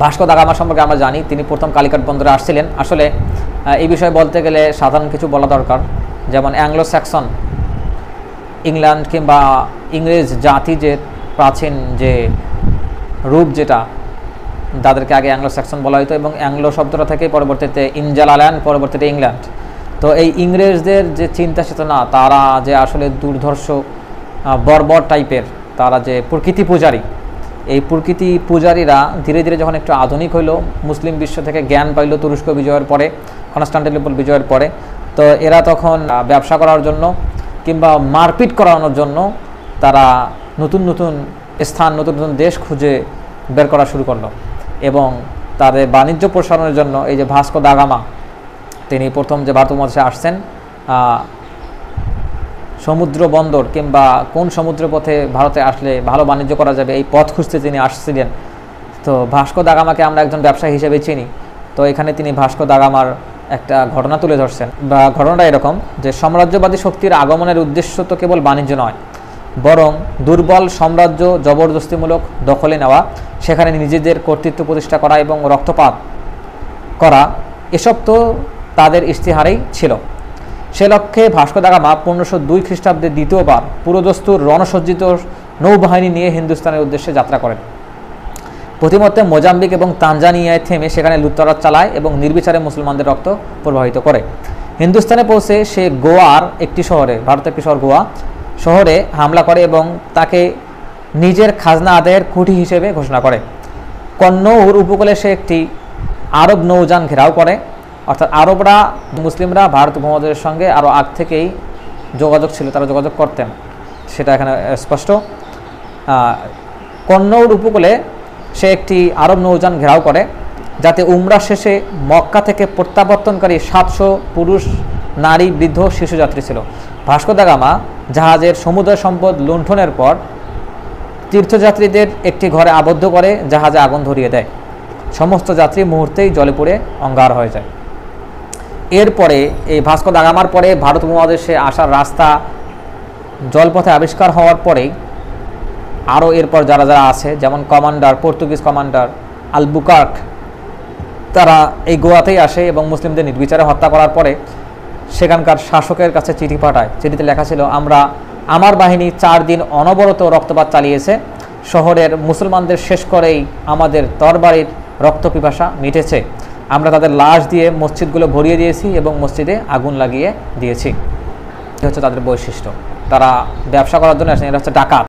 Vasco da Gama সম্পর্কে আমরা জানি তিনি প্রথম কালিকট বন্দরে আসছিলেন। আসলে এই বিষয়ে বলতে গেলে সাধারণ কিছু বলা দরকার, যেমন অ্যাংলো স্যাক্সন ইংল্যান্ড কিংবা ইংরেজ জাতি যে প্রাচীন যে রূপ, যেটা তাদেরকে আগে অ্যাংলো স্যাক্সন বলা হতো, এবং অ্যাংলো শব্দটা থেকে পরবর্তীতে ইনজালাল্যান্ড, পরবর্তীতে ইংল্যান্ড। তো এই ইংরেজদের যে চিন্তা চেতনা, তারা যে আসলে দুর্ধর্ষ বর্বর টাইপের, তারা যে প্রকৃতি পূজারী, এই প্রকৃতি পূজারীরা ধীরে ধীরে যখন একটু আধুনিক হইল, মুসলিম বিশ্ব থেকে জ্ঞান পাইল তুরস্ক বিজয়ের পরে, কনস্টান্টিনোপল বিজয়ের পরে, তো এরা তখন ব্যবসা করার জন্য কিংবা মারপিট করানোর জন্য তারা নতুন নতুন স্থান, নতুন নতুন দেশ খুঁজে বের করা শুরু করলো, এবং তাদের বাণিজ্য প্রসারণের জন্য এই যে ভাস্কো দা গামা, তিনি প্রথম যে ভারত মহাদেশে আসছেন, সমুদ্র বন্দর কিংবা কোন সমুদ্র পথে ভারতে আসলে ভালো বাণিজ্য করা যাবে, এই পথ খুঁজতে তিনি আসছিলেন। তো ভাস্কো দা গামাকে আমরা একজন ব্যবসায়ী হিসেবে চিনি। তো এখানে তিনি ভাস্কো দা গামার একটা ঘটনা তুলে ধরছেন, বা ঘটনাটা এরকম যে সাম্রাজ্যবাদী শক্তির আগমনের উদ্দেশ্য তো কেবল বাণিজ্য নয়, বরং দুর্বল সাম্রাজ্য জবরদস্তিমূলক দখলে নেওয়া, সেখানে নিজেদের কর্তৃত্ব প্রতিষ্ঠা করা এবং রক্তপাত করা, এসব তো তাদের ইশতেহারেই ছিল। সে লক্ষ্যে ভাস্কো দা গামা 1502 খ্রিস্টাব্দে দ্বিতীয়বার পুরোদস্তুর রণসজ্জিত নৌবাহিনী নিয়ে হিন্দুস্তানের উদ্দেশ্যে যাত্রা করেন। প্রতিমধ্যে মোজাম্বিক এবং তানজানিয়ায় থেমে সেখানে লুটতরাজ চালায় এবং নির্বিচারে মুসলমানদের রক্ত প্রবাহিত করে। হিন্দুস্তানে পৌঁছে সে গোয়ার একটি শহরে, ভারতের একটি শহর গোয়া শহরে হামলা করে এবং তাকে নিজের খাজনা আদায়ের কুঠি হিসেবে ঘোষণা করে। কন্নৌর উপকূলে সে একটি আরব নৌযান ঘেরাও করে, অর্থাৎ আরবরা, মুসলিমরা ভারত উপমহাদেশের সঙ্গে আরও আগ থেকেই যোগাযোগ ছিল, তারা যোগাযোগ করতেন, সেটা এখানে স্পষ্ট। কন্নৌর উপকূলে সে একটি আরব নৌযান ঘেরাও করে, যাতে উমরা শেষে মক্কা থেকে প্রত্যাবর্তনকারী 700 পুরুষ, নারী, বৃদ্ধ, শিশুযাত্রী ছিল। ভাস্কো দা গামা জাহাজের সমুদ্র সম্পদ লুণ্ঠনের পর তীর্থযাত্রীদের একটি ঘরে আবদ্ধ করে জাহাজে আগুন ধরিয়ে দেয়। সমস্ত যাত্রী মুহূর্তেই জলে পুড়ে অঙ্গার হয়ে যায়। এরপরে এই ভাস্কো দা গামার পরে ভারত উপমহাদেশে আসার রাস্তা জলপথে আবিষ্কার হওয়ার পরেই আরও এরপর যারা যারা আছে, যেমন কমান্ডার, পর্তুগিজ কমান্ডার আলবুকার্ক, তারা এই গোয়াতেই আসে এবং মুসলিমদের নির্বিচারে হত্যা করার পরে সেখানকার শাসকের কাছে চিঠি পাঠায়। চিঠিতে লেখা ছিল, আমার বাহিনী 4 দিন অনবরত রক্তপাত চালিয়েছে, শহরের মুসলমানদের শেষ করেই আমাদের তরবারির রক্তপিপাসা মিটেছে। আমরা তাদের লাশ দিয়ে মসজিদগুলো ভরিয়ে দিয়েছি এবং মসজিদে আগুন লাগিয়ে দিয়েছি। এটা হচ্ছে তাদের বৈশিষ্ট্য। তারা ব্যবসা করার জন্য আসেন, এটা হচ্ছে ডাকাত।